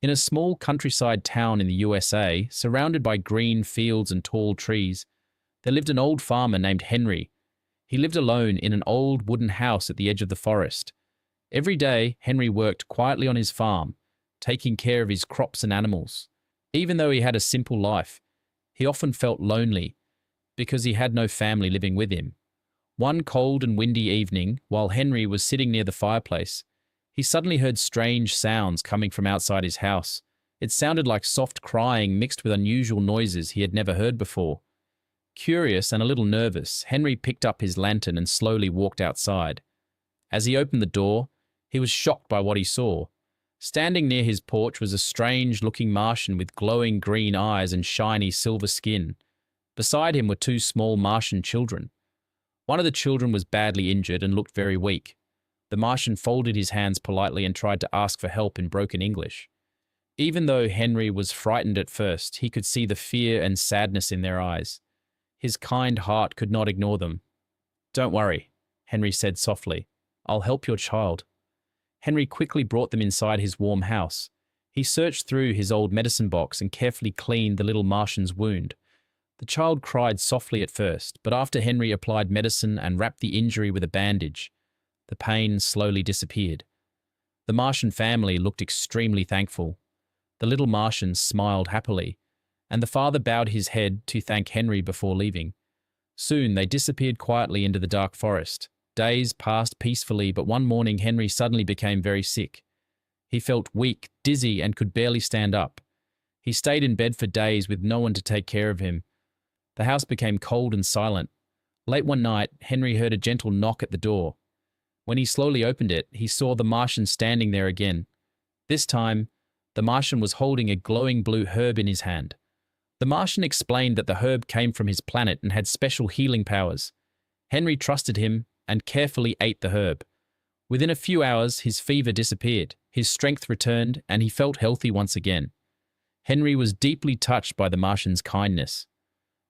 In a small countryside town in the USA, surrounded by green fields and tall trees, there lived an old farmer named Henry. He lived alone in an old wooden house at the edge of the forest. Every day, Henry worked quietly on his farm, taking care of his crops and animals. Even though he had a simple life, he often felt lonely because he had no family living with him. One cold and windy evening, while Henry was sitting near the fireplace, he suddenly heard strange sounds coming from outside his house. It sounded like soft crying mixed with unusual noises he had never heard before. Curious and a little nervous, Henry picked up his lantern and slowly walked outside. As he opened the door, he was shocked by what he saw. Standing near his porch was a strange-looking Martian with glowing green eyes and shiny silver skin. Beside him were two small Martian children. One of the children was badly injured and looked very weak. The Martian folded his hands politely and tried to ask for help in broken English. Even though Henry was frightened at first, he could see the fear and sadness in their eyes. His kind heart could not ignore them. "Don't worry," Henry said softly. "I'll help your child." Henry quickly brought them inside his warm house. He searched through his old medicine box and carefully cleaned the little Martian's wound. The child cried softly at first, but after Henry applied medicine and wrapped the injury with a bandage, the pain slowly disappeared. The Martian family looked extremely thankful. The little Martian smiled happily, and the father bowed his head to thank Henry before leaving. Soon they disappeared quietly into the dark forest. Days passed peacefully, but one morning Henry suddenly became very sick. He felt weak, dizzy, and could barely stand up. He stayed in bed for days with no one to take care of him. The house became cold and silent. Late one night, Henry heard a gentle knock at the door. When he slowly opened it, he saw the Martian standing there again. This time, the Martian was holding a glowing blue herb in his hand. The Martian explained that the herb came from his planet and had special healing powers. Henry trusted him and carefully ate the herb. Within a few hours, his fever disappeared, his strength returned, and he felt healthy once again. Henry was deeply touched by the Martian's kindness.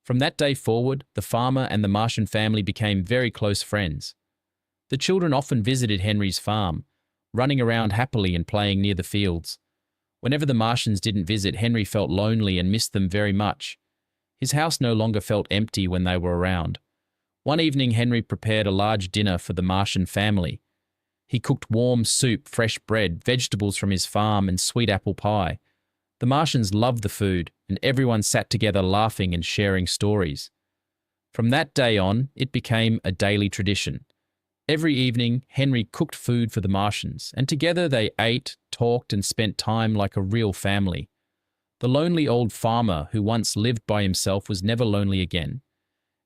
From that day forward, the farmer and the Martian family became very close friends. The children often visited Henry's farm, running around happily and playing near the fields. Whenever the Martians didn't visit, Henry felt lonely and missed them very much. His house no longer felt empty when they were around. One evening, Henry prepared a large dinner for the Martian family. He cooked warm soup, fresh bread, vegetables from his farm, and sweet apple pie. The Martians loved the food, and everyone sat together laughing and sharing stories. From that day on, it became a daily tradition. Every evening, Henry cooked food for the Martians, and together they ate, talked, and spent time like a real family. The lonely old farmer who once lived by himself was never lonely again.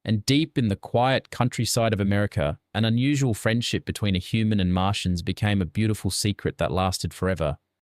And deep in the quiet countryside of America, an unusual friendship between a human and Martians became a beautiful secret that lasted forever.